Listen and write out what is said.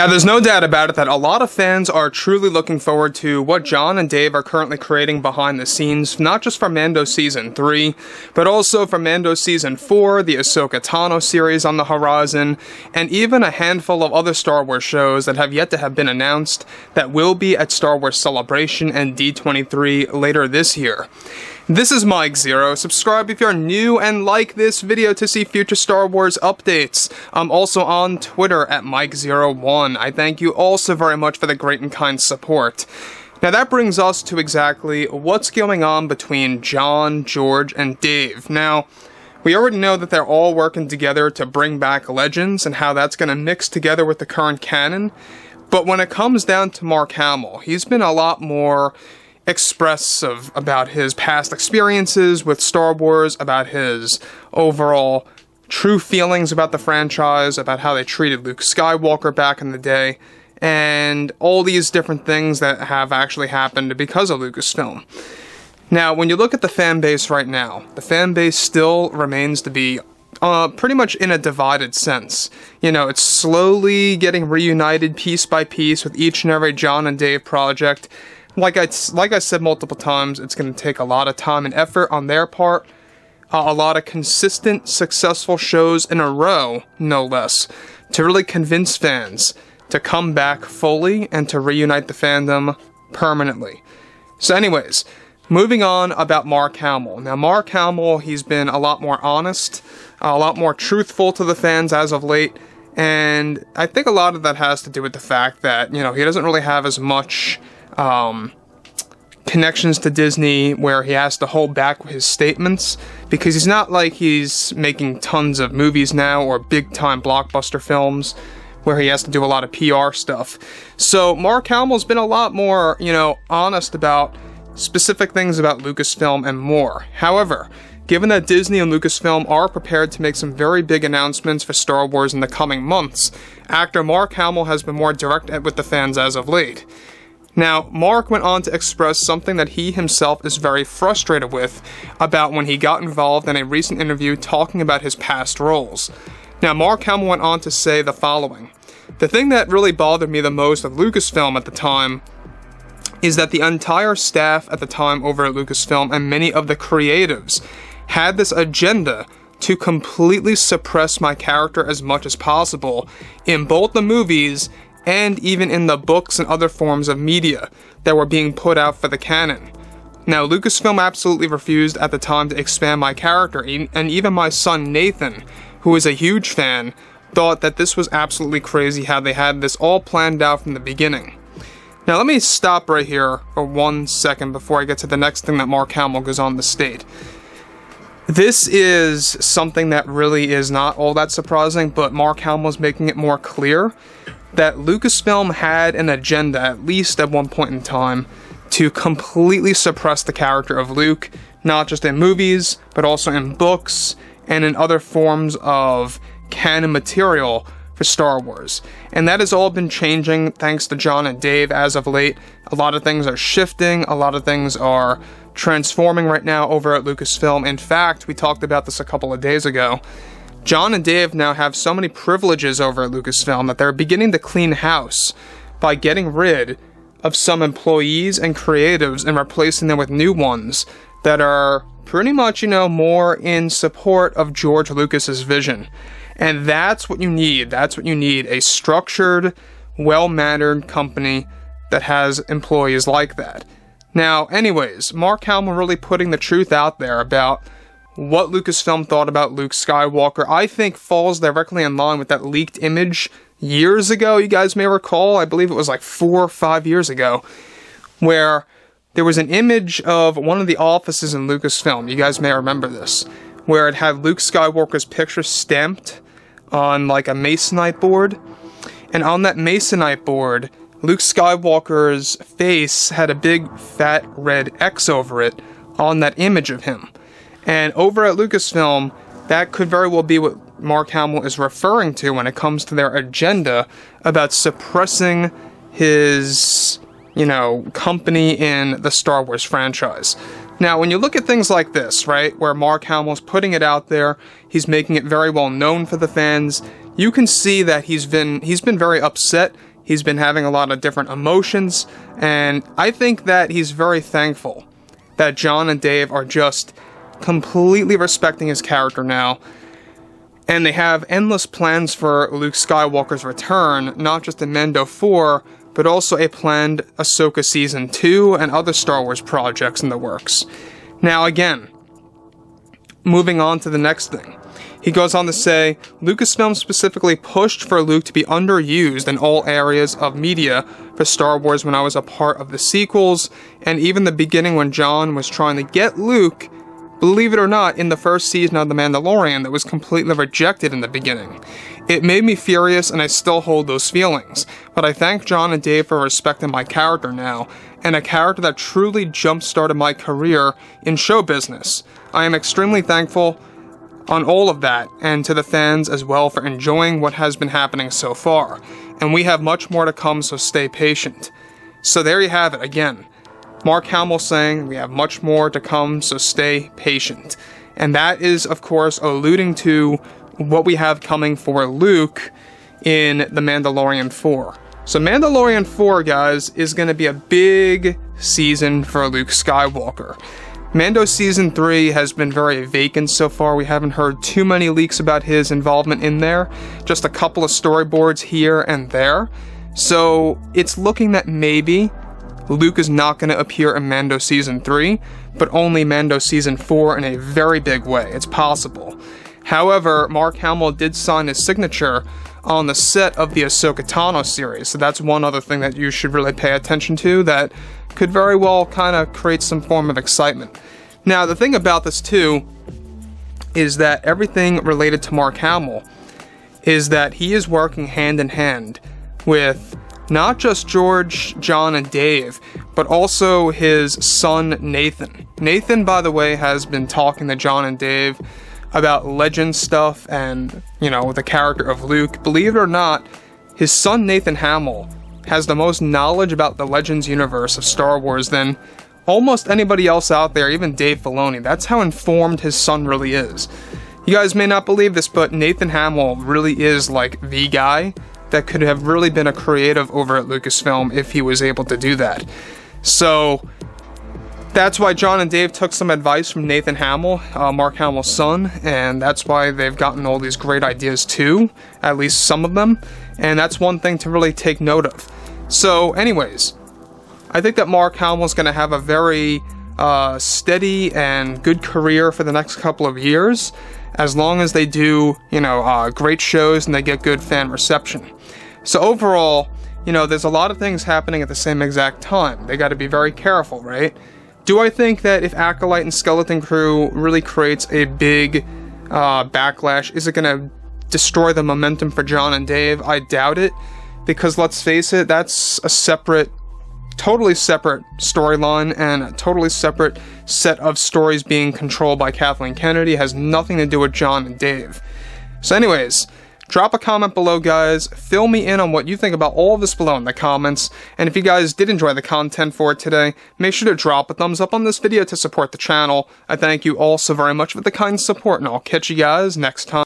Now, there's no doubt about it that a lot of fans are truly looking forward to what Jon and Dave are currently creating behind the scenes, not just for Mando Season 3, but also for Mando Season 4, the Ahsoka Tano series on the horizon, and even a handful of other Star Wars shows that have yet to have been announced that will be at Star Wars Celebration and D23 later this year. This is Mike Zero. Subscribe if you're new and like this video to see future Star Wars updates. I'm also on Twitter at Mike01. I thank you all so very much for the great and kind support. Now that brings us to exactly what's going on between Jon, George, and Dave. Now, we already know that they're all working together to bring back Legends and how that's going to mix together with the current canon. But when it comes down to Mark Hamill, he's been a lot more expressive about his past experiences with Star Wars, about his overall true feelings about the franchise, about how they treated Luke Skywalker back in the day, and all these different things that have actually happened because of Lucasfilm. Now, when you look at the fan base right now, the fan base still remains to be pretty much in a divided sense. You know, it's slowly getting reunited piece by piece with each and every Jon and Dave project. Like I said multiple times, it's going to take a lot of time and effort on their part, a lot of consistent, successful shows in a row, no less, to really convince fans to come back fully and to reunite the fandom permanently. So anyways, moving on about Mark Hamill. Now, Mark Hamill, he's been a lot more honest, a lot more truthful to the fans as of late, and I think a lot of that has to do with the fact that, you know, he doesn't really have as much connections to Disney where he has to hold back his statements, because he's not like he's making tons of movies now or big time blockbuster films where he has to do a lot of PR stuff. So Mark Hamill's been a lot more, you know, honest about specific things about Lucasfilm and more. However, given that Disney and Lucasfilm are prepared to make some very big announcements for Star Wars in the coming months, actor Mark Hamill has been more direct with the fans as of late. Now, Mark went on to express something that he himself is very frustrated with about when he got involved in a recent interview talking about his past roles. Now, Mark Hamill went on to say the following: "The thing that really bothered me the most of Lucasfilm at the time is that the entire staff at the time over at Lucasfilm and many of the creatives had this agenda to completely suppress my character as much as possible in both the movies and even in the books and other forms of media that were being put out for the canon. Now, Lucasfilm absolutely refused at the time to expand my character, and even my son Nathan, who is a huge fan, thought that this was absolutely crazy how they had this all planned out from the beginning." Now, let me stop right here for 1 second before I get to the next thing that Mark Hamill goes on to state. This is something that really is not all that surprising, but Mark Hamill is making it more clear that Lucasfilm had an agenda, at least at one point in time, to completely suppress the character of Luke, not just in movies, but also in books and in other forms of canon material for Star Wars. And that has all been changing thanks to Jon and Dave as of late. A lot of things are shifting, a lot of things are transforming right now over at Lucasfilm. In fact, we talked about this a couple of days ago. Jon and Dave now have so many privileges over at Lucasfilm that they're beginning to clean house by getting rid of some employees and creatives and replacing them with new ones that are pretty much, you know, more in support of George Lucas's vision. And that's what you need. That's what you need. A structured, well-mannered company that has employees like that. Now, anyways, Mark Hamill really putting the truth out there about what Lucasfilm thought about Luke Skywalker, I think falls directly in line with that leaked image years ago. You guys may recall, I believe it was like 4 or 5 years ago, where there was an image of one of the offices in Lucasfilm. You guys may remember this, where it had Luke Skywalker's picture stamped on like a masonite board, and on that masonite board, Luke Skywalker's face had a big fat red X over it on that image of him. And over at Lucasfilm, that could very well be what Mark Hamill is referring to when it comes to their agenda about suppressing his, you know, company in the Star Wars franchise. Now, when you look at things like this, right, where Mark Hamill's putting it out there, he's making it very well known for the fans, you can see that he's been very upset He's been having a lot of different emotions, and I think that he's very thankful that Jon and Dave are just completely respecting his character now, and they have endless plans for Luke Skywalker's return, not just in Mando 4, but also a planned Ahsoka Season 2 and other Star Wars projects in the works. Now again, moving on to the next thing. He goes on to say, Lucasfilm specifically pushed for Luke to be underused in all areas of media for Star Wars when I was a part of the sequels, and even the beginning when Jon was trying to get Luke, believe it or not, in the first season of The Mandalorian that was completely rejected in the beginning. It made me furious, and I still hold those feelings, but I thank Jon and Dave for respecting my character now, and a character that truly jump-started my career in show business. I am extremely thankful on all of that, and to the fans as well for enjoying what has been happening so far. And we have much more to come, so stay patient. So there you have it again. Mark Hamill saying we have much more to come, so stay patient. And that is, of course, alluding to what we have coming for Luke in The Mandalorian 4. So Mandalorian 4, guys, is going to be a big season for Luke Skywalker. Mando Season 3 has been very vacant so far. We haven't heard too many leaks about his involvement in there. Just a couple of storyboards here and there. So it's looking that maybe Luke is not going to appear in Mando Season 3, but only Mando Season 4 in a very big way. It's possible. However, Mark Hamill did sign his signature on the set of the Ahsoka Tano series, so that's one other thing that you should really pay attention to that could very well kind of create some form of excitement. Now, the thing about this too is that everything related to Mark Hamill is that he is working hand in hand with not just George, Jon, and Dave, but also his son Nathan. Nathan, by the way, has been talking to Jon and Dave about legend stuff and, the character of Luke. Believe it or not, his son Nathan Hamill has the most knowledge about the Legends universe of Star Wars than almost anybody else out there, even Dave Filoni. That's how informed his son really is. You guys may not believe this, but Nathan Hamill really is like the guy that could have really been a creative over at Lucasfilm if he was able to do that. So that's why Jon and Dave took some advice from Nathan Hamill, Mark Hamill's son, and that's why they've gotten all these great ideas too, at least some of them, and that's one thing to really take note of. So anyways, I think that Mark Hamill's going to have a very steady and good career for the next couple of years, as long as they do, great shows and they get good fan reception. So overall, there's a lot of things happening at the same exact time. They got to be very careful, right? Do I think that if Acolyte and Skeleton Crew really creates a big backlash, is it going to destroy the momentum for Jon and Dave? I doubt it, because let's face it, that's a totally separate storyline and a totally separate set of stories being controlled by Kathleen Kennedy. It has nothing to do with Jon and Dave. So anyways, drop a comment below, guys. Fill me in on what you think about all of this below in the comments. And if you guys did enjoy the content for it today, make sure to drop a thumbs up on this video to support the channel. I thank you all so very much for the kind support, and I'll catch you guys next time.